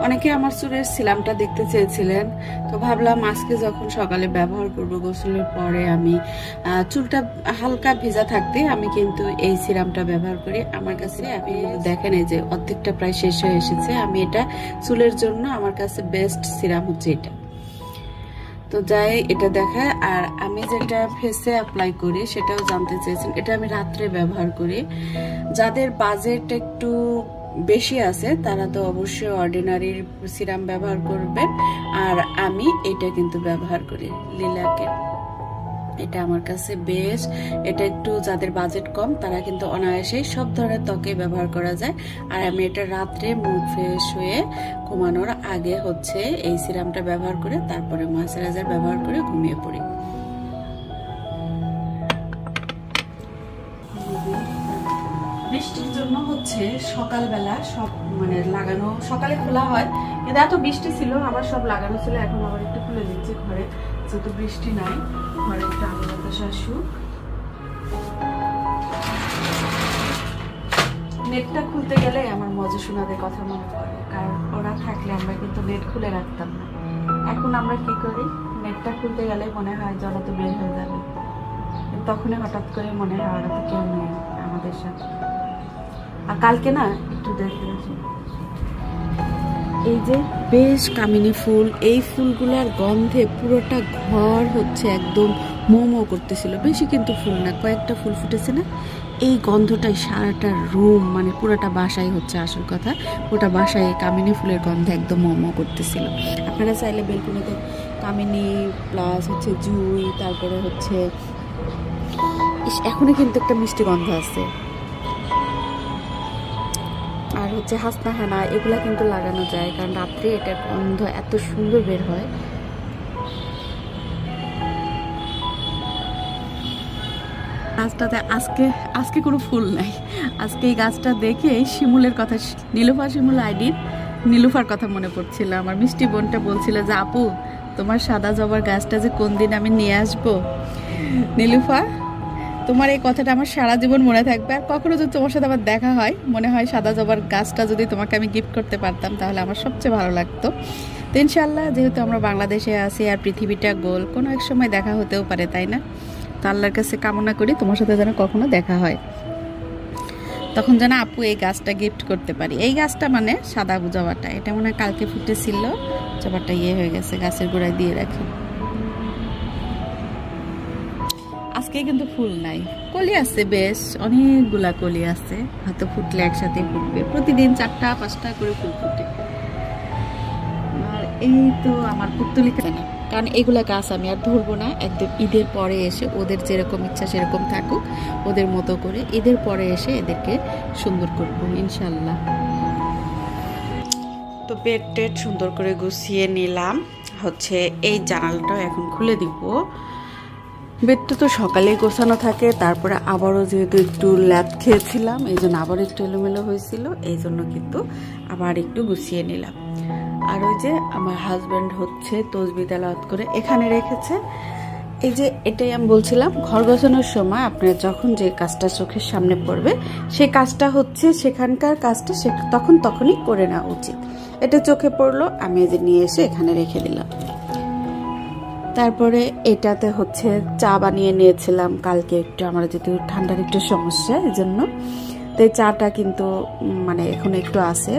অনেকে আমার চুলের সিরামটা দেখতে চেয়েছিলেন, তো ভাবলাম আজকে যখন সকালে ব্যবহার করব গোসলের পরে আমি চুলটা হালকা ভেজা থাকতে আমি কিন্তু এই সিরামটা ব্যবহার করি। আমার কাছে আপনি দেখেন এই যে অর্ধেকটা প্রায় শেষ হয়ে এসেছে। আমি এটা চুলের জন্য আমার কাছে বেস্ট সিরাম হচ্ছে এটা। তো যাই এটা দেখায়। আর আমি যেটা ফেসে অ্যাপ্লাই করি সেটাও জানতে চেয়েছেন। এটা আমি রাত্রে ব্যবহার করি। যাদের বাজেট একটু বেশি আছে তারা তো অবশ্যই অর্ডিনারি সিরাম ব্যবহার করবেন। আর আমি এটা কিন্তু ব্যবহার করি লিলাকের। এটা আমার কাছে বেশ, এটা একটু যাদের বাজেট কম তারা কিন্তু অনায়াসেই সব ধরনের ত্বকে ব্যবহার করা যায়। আর আমি এটা রাত্রে মুখ ফ্রেশ হয়ে ঘুমানোর আগে হচ্ছে এই সিরামটা ব্যবহার করে তারপরে ময়েশ্চারাইজার ব্যবহার করে ঘুমিয়ে পড়ি। বৃষ্টির জন্য হচ্ছে সকালবেলা সব মানে লাগানো, সকালে খোলা হয় কিন্তু এত বৃষ্টি ছিল আবার সব লাগানো ছিল। এখন আবার একটু খুলে দিচ্ছি ঘরে, যেহেতু বৃষ্টি নাই ঘরে একটু আলো বাতাস আসুক। নেটটা খুলতে গেলে আমার মজা শোনাদের কথা মনে পড়ে, কারণ ওরা থাকলে আমরা কিন্তু নেট খুলে রাখতাম না। এখন আমরা কি করি, নেটটা খুলতে গেলে মনে হয় ওরা তো বের হয়ে যাবে, তখনই হঠাৎ করে মনে হয় ওরা তো কেউ নেই আমাদের সাথে। আর কালকে না একটু দেখতে এই যে বেশ কামিনী ফুল, এই ফুলগুলার গন্ধে পুরোটা ঘর হচ্ছে একদম মোমো করতেছিল। বেশি কিন্তু ফুল না, কয়েকটা ফুল ফুটেছে না, এই গন্ধটাই সারাটা রুম মানে পুরোটা বাসায় হচ্ছে আসল কথা, পুরোটা বাসায় কামিনী ফুলের গন্ধে একদম মোমো করতেছিল। আপনারা চাইলে বেলকুনিতে কামিনী প্লাস হচ্ছে জুই, তারপরে হচ্ছে এখনই কিন্তু একটা মিষ্টি গন্ধ আছে, আর হচ্ছে হাসনা হানা, এগুলা কিন্তু লাগানো যায়, কারণ রাত্রে এটার গন্ধ এত সুন্দর বের হয়। গাছটাতে আজকে কোনো ফুল নাই। আজকে এই গাছটা দেখে শিমুলের কথা, নীলুফা শিমুল আইডির নীলুফার কথা মনে পড়ছিল। আমার মিষ্টি বোনটা বলছিল যে আপু তোমার সাদা জবার গাছটা যে কোন দিন আমি নিয়ে আসবো। নীলুফা, তোমার এই কথাটা আমার সারা জীবন মনে থাকবে। আর কখনো যদি তোমার সাথে আবার দেখা হয়, মনে হয় সাদা জবার গাছটা যদি তোমাকে আমি গিফট করতে পারতাম তাহলে আমার সবচেয়ে ভালো লাগতো। তো ইনশাল্লাহ, যেহেতু আমরা বাংলাদেশে আছি আর পৃথিবীটা গোল, কোনো এক সময় দেখা হতেও পারে, তাই না? তো আল্লাহর কাছে কামনা করি তোমার সাথে যেন কখনো দেখা হয়, তখন যেন আপু এই গাছটা গিফট করতে পারি। এই গাছটা মানে সাদা জবাটা, এটা মনে হয় কালকে ফুটেছিল, জবাটা হয়ে গেছে, গাছের গোড়ায় দিয়ে রাখি। আজকে কিন্তু ফুল নাই, কলি আছে, বেশ অনেকগুলা কলি আছে, হয়তো ফুটলে একসাথে ফুটবে। প্রতিদিন 4টা 5টা করে ফুল ফুটে। আর এই তো আমার পুত্তলিকা না, কারণ এগুলা গাছ আমি আর ধরবো না, একদম ঈদের পরে এসে ওদের যেরকম ইচ্ছা সেরকম থাকুক, ওদের মতো করে ঈদের পরে এসে এদেরকে সুন্দর করবো ইনশাল্লাহ। তো বেড টেড সুন্দর করে গুছিয়ে নিলাম, হচ্ছে এই জানালাটাও এখন খুলে দিব। বেডটা তো সকালে গোছানো থাকে, তারপরে আবারও যেহেতু একটু ল্যাদ খেয়েছিলাম এই জন্য আবার একটু এলোমেলো হয়েছিল, এই জন্য কিন্তু আবার একটু গুছিয়ে নিলাম। আর ওই যে আমার হাজব্যান্ড হচ্ছে তসবিহ তেলাওয়াত করে এখানে রেখেছে। এই যে এটাই আমি বলছিলাম, ঘর গোছানোর সময় আপনার যখন যে কাজটা চোখের সামনে পড়বে সেই কাজটা হচ্ছে সেখানকার কাজটা তখনই করে নেওয়া উচিত। এটা চোখে পড়লো, আমি এই যে নিয়ে এসে এখানে রেখে দিলাম। তারপরে এটাতে হচ্ছে চা বানিয়ে নিয়েছিলাম কালকে, একটু আমার যেহেতু ঠান্ডার একটু সমস্যা এই জন্য, তো এই চাটা কিন্তু মানে এখন একটু আছে,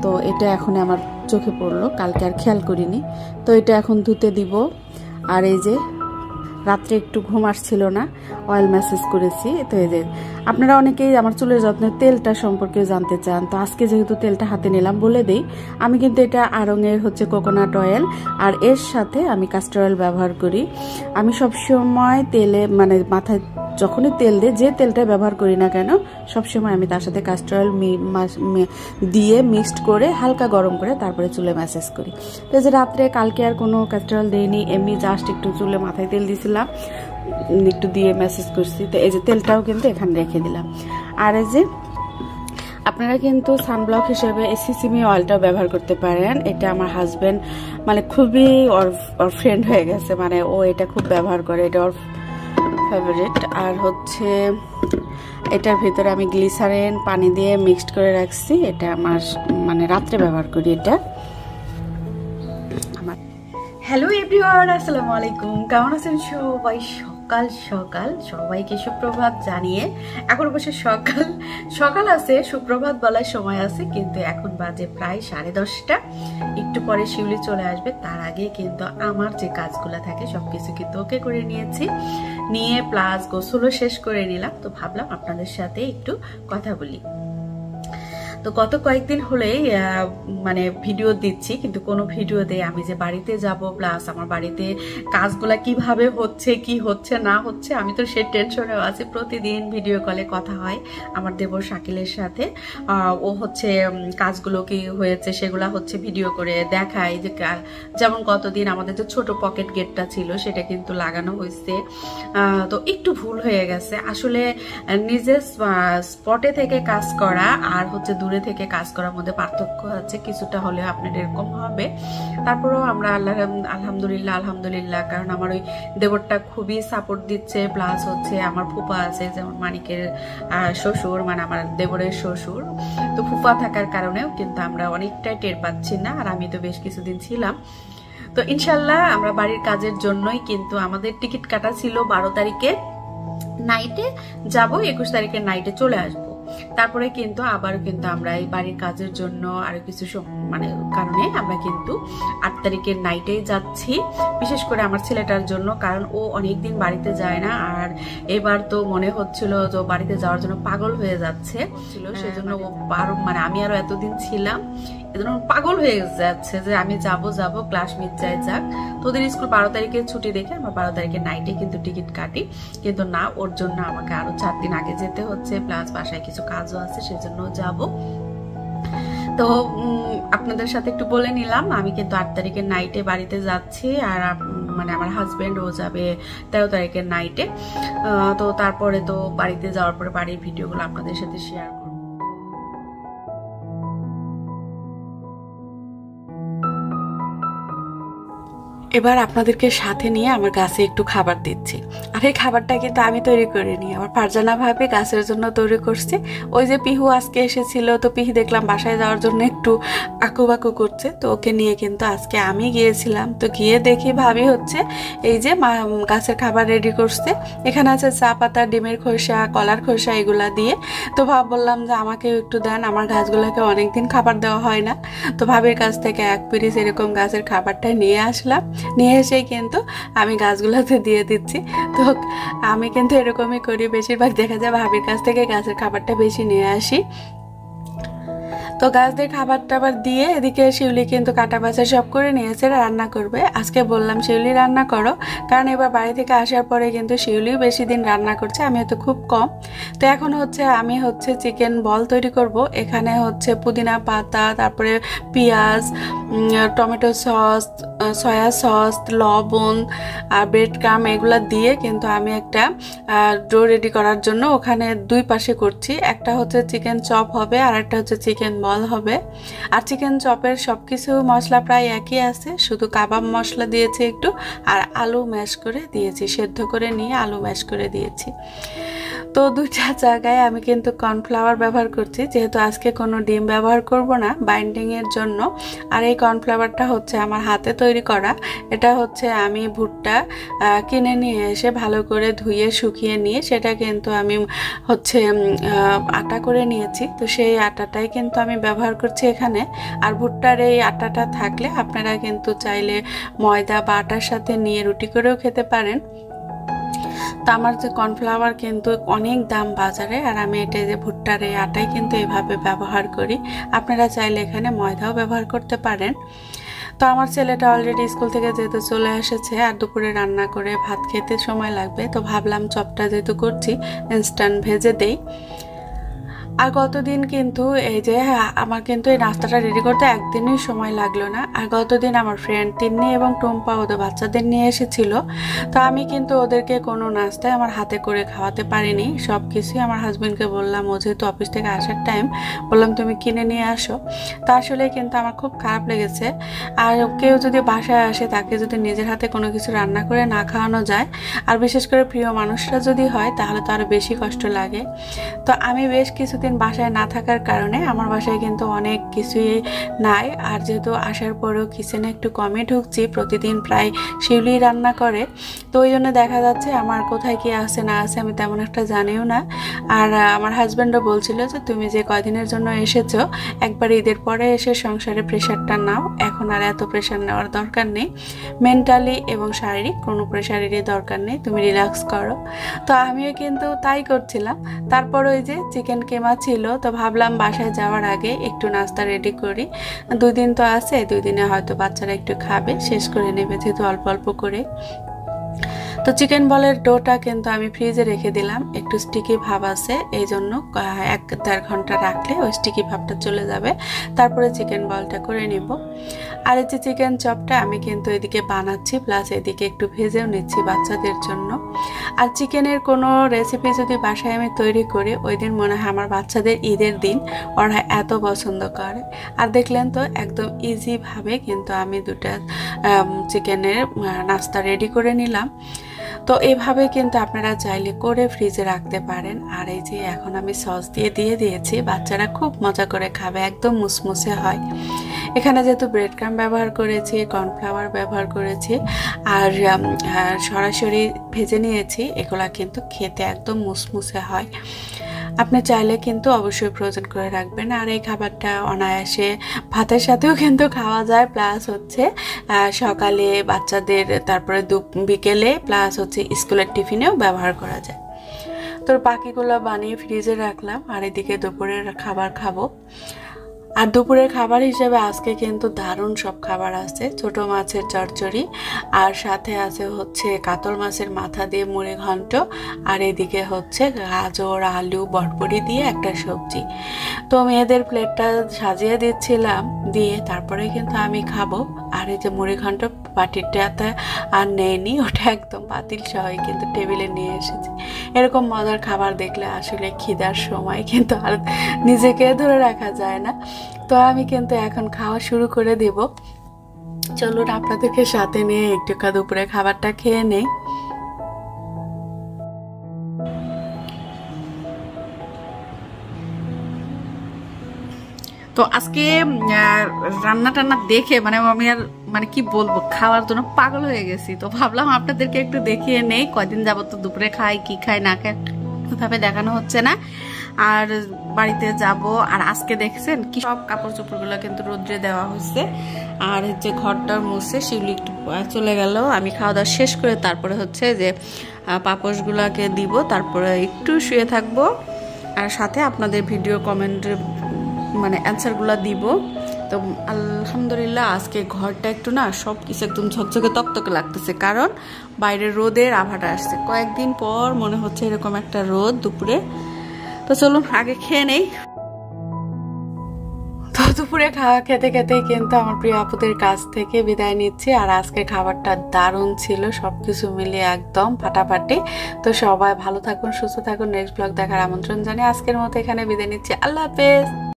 তো এটা এখন আমার চোখে পড়লো, কালকে আর খেয়াল করিনি। তো এটা এখন ধুতে দিব। আর এই যে রাত্রে একটু ঘুম আসছিল না, অয়েল ম্যাসেজ করেছি। তো এই যে আপনারা অনেকেই আমার চুলের যত্নের তেলটা সম্পর্কে জানতে চান, তো আজকে যেহেতু তেলটা হাতে নিলাম বলে দেই, আমি কিন্তু এটা আড়ংয়ের হচ্ছে কোকোনাট অয়েল, আর এর সাথে আমি কাস্টর অয়েল ব্যবহার করি। আমি সবসময় তেলে মানে মাথায় যখনই তেল দিই, যে তেলটা ব্যবহার করি না কেন, সবসময় আমি তার সাথে কাস্টর অয়েল দিয়ে মিক্সড করে হালকা গরম করে তারপরে চুলে ম্যাসেজ করি। তো যে রাত্রে কালকে আর কোনো কাস্টর অয়েল দিইনি, এমনি জাস্ট একটু চুলে মাথায় তেল দিয়েছিলাম, একটু দিয়ে ম্যাসেজ করছি। তো এই যে তেলটাও কিন্তু এখানে রেখে দিলাম। আর এই যে আপনারা কিন্তু সানব্লক হিসেবে এই সিসিমি অয়েলটাও ব্যবহার করতে পারেন। এটা আমার হাজবেন্ড মানে খুবই ওর ফ্রেন্ড হয়ে গেছে, মানে ও এটা খুব ব্যবহার করে, এটা ওর ফেভারিট। আর হচ্ছে এটার ভিতরে আমি গ্লিসারিন পানি দিয়ে মিক্সড করে রাখছি, এটা আমার মানে রাত্রে ব্যবহার করি এটা আমার। হ্যালো এভরিওয়ান, আসসালামু আলাইকুম, কেমন আছেন সবাই? সকাল সকাল সবাইকে সুপ্রভাত জানিয়ে, এখন অবশ্য সকাল আছে, সুপ্রভাত বলার সময় আছে, কিন্তু এখন বাজে প্রায় 10:30। একটু পরে শিউলি চলে আসবে, তার আগে কিন্তু আমার যে কাজগুলো থাকে সবকিছু কিন্তু ওকে করে নিয়ে প্লাস গোসলও শেষ করে নিলাম। তো ভাবলাম আপনাদের সাথে একটু কথা বলি। তো গত কয়েকদিন হলেই মানে ভিডিও দিচ্ছি, কিন্তু কোনো ভিডিওতে আমি যে বাড়িতে যাব প্লাস আমার বাড়িতে কাজগুলা কিভাবে হচ্ছে কি হচ্ছে না হচ্ছে, আমি তো সেই টেনশনেও আছি। প্রতিদিন ভিডিও কলে কথা হয় আমার দেবর শাকিলের সাথে, ও হচ্ছে কাজগুলো কি হয়েছে সেগুলা হচ্ছে ভিডিও করে দেখায়, যে যেমন কতদিন আমাদের যে ছোট পকেট গেটটা ছিল সেটা কিন্তু লাগানো হয়েছে। তো একটু ভুল হয়ে গেছে আসলে, নিজের স্পটে থেকে কাজ করা আর হচ্ছে দূরে থেকে কাজ করার মধ্যে পার্থক্য আছে, কিছুটা হলেও আপনাদের এরকম হবে। তারপরেও আমরা আলহামদুলিল্লাহ, কারণ আমার ওই দেবরটা খুবই সাপোর্ট দিচ্ছে, প্লাস হচ্ছে আমার ফুপা আছে, যেমন মানিকের শ্বশুর, মানে আমার দেবরের শ্বশুর, তো ফুপা থাকার কারণেও কিন্তু আমরা অনেকটাই টের পাচ্ছি না। আর আমি তো বেশ কিছুদিন ছিলাম। তো ইনশাল্লাহ আমরা বাড়ির কাজের জন্যই কিন্তু আমাদের টিকিট কাটা ছিল 12 তারিখে নাইটে যাব, 21 তারিখের নাইটে চলে আসবো। তারপরে কিন্তু আবার কিন্তু আমরা এই বাড়ির কাজের জন্য আর কিছু মানে কারণে আমরা কিন্তু 8 তারিখের নাইটে যাচ্ছি, বিশেষ করে আমার ছেলেটার জন্য, কারণ ও অনেকদিন বাড়িতে যায় না। আর এবার তো মনে হচ্ছিল যে বাড়িতে যাওয়ার জন্য পাগল হয়ে যাচ্ছে, সেজন্য ও মানে আমি আরো এতদিন ছিলাম, এজন্য পাগল হয়ে যাচ্ছে যে আমি যাব ক্লাস মিট যায় যাক। তো ওদের স্কুল 12 তারিখের ছুটি দেখে আমরা 12 তারিখের নাইটে কিন্তু টিকিট কাটি, কিন্তু না, ওর জন্য আমাকে আরো 4 দিন আগে যেতে হচ্ছে, প্লাস বাসায় কিছু কাজও আছে, সেজন্য যাব। তো আপনাদের সাথে একটু বলে নিলাম, আমি কিন্তু 8 তারিখের নাইটে বাড়িতে যাচ্ছি, আর মানে আমার হাজবেন্ড ও যাবে 13 তারিখের নাইটে। তো তারপরে তো বাড়িতে যাওয়ার পরে বাড়ির ভিডিওগুলো আপনাদের সাথে শেয়ার করব। এবার আপনাদেরকে সাথে নিয়ে আমার গাছে একটু খাবার দিচ্ছি। আর এই খাবারটা কিন্তু আমি তৈরি করিনি, আমার ফারজানা ভাবে গাছের জন্য তৈরি করছে। ওই যে পিহু আজকে এসেছিল, তো পিহু দেখলাম বাসায় যাওয়ার জন্য একটু আকুবাকু করছে, তো ওকে নিয়ে কিন্তু আজকে আমি গিয়েছিলাম। তো গিয়ে দেখি ভাবি হচ্ছে এই যে গাছের খাবার রেডি করছে, এখানে আছে চা পাতা, ডিমের খোসা, কলার খোসা, এগুলা দিয়ে। তো বললাম যে আমাকেও একটু দেন, আমার গাছগুলোকে অনেকদিন খাবার দেওয়া হয় না। তো ভাবির কাছ থেকে 1 পিস এরকম গাছের খাবারটা নিয়ে আসলাম, নিয়ে এসেই কিন্তু আমি গাছগুলোতে দিয়ে দিচ্ছি। তো আমি কিন্তু এরকমই করি, বেশিরভাগ দেখা যায় ভাবির কাছ থেকে গাছের খাবারটা বেশি নিয়ে আসি। তো গাছদের খাবার টাবার দিয়ে এদিকে শিউলি কিন্তু কাটা বাছা সব করে নিয়েছে, রান্না করবে। আজকে বললাম শিউলি রান্না করো, কারণ এবার বাড়ি থেকে আসার পরে কিন্তু শিউলি বেশি দিন রান্না করছে, আমি হয়তো খুব কম। তো এখন হচ্ছে আমি চিকেন বল তৈরি করব। এখানে পুদিনা পাতা, তারপরে পেঁয়াজ, টমেটো সস, সয়া সস, লবণ আর ব্রেড ক্রাম, এগুলো দিয়ে কিন্তু আমি একটা ডো রেডি করার জন্য ওখানে 2 পাশে করছি। একটা চিকেন চপ হবে, আর একটা চিকেন বল হবে। আর চিকেন চপের সবকিছু মশলা প্রায় একই আছে, শুধু কাবাব মশলা দিয়েছি একটু, আর আলু ম্যাশ করে দিয়েছি, সেদ্ধ করে নিয়ে আলু ম্যাশ করে দিয়েছি। তো 2টা জায়গায় আমি কিন্তু কর্নফ্লাওয়ার ব্যবহার করছি, যেহেতু আজকে কোনো ডিম ব্যবহার করব না বাইন্ডিংয়ের জন্য। আর এই কর্নফ্লাওয়ারটা আমার হাতে তৈরি করা। এটা আমি ভুট্টা কিনে নিয়ে এসে ভালো করে ধুয়ে শুকিয়ে নিয়ে সেটা কিন্তু আমি আটা করে নিয়েছি। তো সেই আটাটাই কিন্তু আমি ব্যবহার করছি এখানে। আর ভুট্টার এই আটাটা থাকলে আপনারা কিন্তু চাইলে ময়দা বা আটার সাথে নিয়ে রুটি করেও খেতে পারেন। তো আমার যে কর্নফ্লাওয়ার কিন্তু অনেক দাম বাজারে, আর আমি এটা যে ভুট্টার এই আটাই কিন্তু এইভাবে ব্যবহার করি। আপনারা চাইলে এখানে ময়দাও ব্যবহার করতে পারেন। তো আমার ছেলেটা অলরেডি স্কুল থেকে যেহেতু চলে এসেছে আর দুপুরে রান্না করে ভাত খেতে সময় লাগবে, তো ভাবলাম চপটা যেহেতু করছি ইনস্ট্যান্ট ভেজে দেই। আর গতদিন কিন্তু এই যে আমার কিন্তু এই নাস্তাটা রেডি করতে একদিনই সময় লাগলো না। আর গতদিন আমার ফ্রেন্ড তিন্নি এবং টুম্পা ওদের বাচ্চাদের নিয়ে এসেছিল, তো আমি কিন্তু ওদেরকে কোনো নাস্তায় আমার হাতে করে খাওয়াতে পারিনি। সব কিছুই আমার হাজব্যান্ডকে বললাম, ও যেহেতু অফিস থেকে আসার টাইম, বললাম তুমি কিনে নিয়ে আসো। তো আসলে কিন্তু আমার খুব খারাপ লেগেছে। আর কেউ যদি বাসায় আসে তাকে যদি নিজের হাতে কোনো কিছু রান্না করে না খাওয়ানো যায়, আর বিশেষ করে প্রিয় মানুষরা যদি হয়, তাহলে তো আরও বেশি কষ্ট লাগে। তো আমি বেশ কিছুদিন বাসায় না থাকার কারণে আমার বাসায় কিন্তু অনেক কিছুই নাই। আর যেহেতু আসার পরেও কিচেনে একটু কমই ঢুকছি, প্রতিদিন প্রায় শিউলি রান্না করে, তো ওই জন্য দেখা যাচ্ছে আমার কোথায় কি আছে না আছে আমি তেমন একটা জানিও না। আর আমার হাজব্যান্ডও বলছিল যে তুমি যে কয়দিনের জন্য এসেছো, একবার ঈদের পরে এসে সংসারে প্রেশারটা নাও, এখন আর এত প্রেশার নেওয়ার দরকার নেই, মেন্টালি এবং শারীরিক কোনো প্রেশারেরই দরকার নেই, তুমি রিল্যাক্স করো। তো আমিও কিন্তু তাই করছিলাম। তারপর ওই যে চিকেন কেমা ছিল, তো ভাবলাম বাসায় যাওয়ার আগে একটু নাস্তা রেডি করি, 2 দিন তো আছে, 2 দিনে হয়তো বাচ্চারা একটু খাবে, শেষ করে নেবে যেহেতু অল্প অল্প করে। তো চিকেন বলের ডোটা কিন্তু আমি ফ্রিজে রেখে দিলাম, একটু স্টিকি ভাব আছে, এই জন্য 1-1.5 ঘন্টা রাখলে ওই স্টিকি ভাবটা চলে যাবে, তারপরে চিকেন বলটা করে নিব। আর এই যে চিকেন চপটা আমি কিন্তু এদিকে বানাচ্ছি, প্লাস এদিকে একটু ভেজেও নিচ্ছি বাচ্চাদের জন্য। আর চিকেনের কোনো রেসিপি যদি বাসায় আমি তৈরি করি, ওই দিন মনে হয় আমার বাচ্চাদের ঈদের দিন ওরা এত পছন্দ করে। আর দেখলেন তো একদম ইজিভাবে কিন্তু আমি 2টা চিকেনের নাস্তা রেডি করে নিলাম। তো এভাবে কিন্তু আপনারা চাইলে করে ফ্রিজে রাখতে পারেন। আর এই যে এখন আমি সস দিয়ে দিয়েছি, বাচ্চারা খুব মজা করে খাবে, একদম মুসমুসে হয়। এখানে যেহেতু ব্রেড ক্রাম্ব ব্যবহার করেছি, কর্নফ্লাওয়ার ব্যবহার করেছি, আর সরাসরি ভেজে নিয়েছি, এগুলা কিন্তু খেতে একদম মুসমুসে হয়। আপনি চাইলে কিন্তু অবশ্যই ফ্রোজেন করে রাখবেন। আর এই খাবারটা অনায়াসে ভাতের সাথেও কিন্তু খাওয়া যায়, প্লাস হচ্ছে সকালে বাচ্চাদের, তারপরে বিকেলে, প্লাস হচ্ছে স্কুলের টিফিনেও ব্যবহার করা যায়। তোর বাকিগুলো বানিয়ে ফ্রিজে রাখলাম। আর এদিকে দুপুরের খাবার খাবো। আর দুপুরের খাবার হিসেবে আজকে কিন্তু দারুণ সব খাবার আছে। ছোট মাছের চচ্চড়ি, আর সাথে আছে হচ্ছে কাতল মাছের মাথা দিয়ে মুড়ি ঘন্ট, আর এদিকে হচ্ছে গাজর আলু বটবড়ি দিয়ে একটা সবজি। তো মেয়েদের প্লেটটা সাজিয়ে দিচ্ছিলাম, দিয়ে তারপরে কিন্তু আমি খাবো। আর এই যে মুড়ি ঘন্ট বাটিরটাতে আর নেয়নি, ওটা একদম পাতিল সহই কিন্তু টেবিলে নিয়ে এসেছি। এরকম মজার খাবার দেখলে আসলে খিদার সময় কিন্তু আর নিজেকে ধরে রাখা যায় না। তো আমি কিন্তু এখন খাওয়া শুরু করে দেব। চলুন আপনাদেরকে সাথে নিয়ে একটু দুপুরে খাবারটা খেয়ে নেই। তো আজকে রান্না টান্না দেখে আমি আর কি বলবো, খাওয়ার জন্য পাগল হয়ে গেছি। তো ভাবলাম আপনাদেরকে একটু দেখিয়ে নেই, কয়দিন যাবত তো দুপুরে খাই কি খাই না খাই ভাবে দেখানো হচ্ছে না। আর বাড়িতে যাব। আর আজকে দেখছেন কি সব কাপড় চোপড়গুলো কিন্তু রোদ্রে দেওয়া হয়েছে। আর হচ্ছে ঘরটা মুছে শিউলি একটু চলে গেল। আমি খাওয়া দাওয়া শেষ করে তারপরে হচ্ছে যে পাপোশগুলোকে দিব, তারপরে একটু শুয়ে থাকবো, আর সাথে আপনাদের ভিডিও কমেন্টের অ্যান্সারগুলো দিব। তো আলহামদুলিল্লাহ আজকে ঘরটা একটু না সব কিছু একদম ঝকঝকে তকতকে লাগতেছে, কারণ বাইরে রোদের আভাটা আসছে। কয়েকদিন পর মনে হচ্ছে এরকম একটা রোদ দুপুরে। তো চলুন আগে খেয়ে নেই। তো দুপুরে খাওয়া খেতে খেতেই কিন্তু আমার প্রিয় আপুদের কাছ থেকে বিদায় নিচ্ছি। আর আজকে খাবারটা দারুণ ছিল, সবকিছু মিলিয়ে একদম ফাটাফাটি। তো সবাই ভালো থাকুন, সুস্থ থাকুন। নেক্সট ব্লগ দেখার আমন্ত্রণ জানিয়ে আজকের মতো এখানে বিদায় নিচ্ছি। আল্লাহ হাফেজ।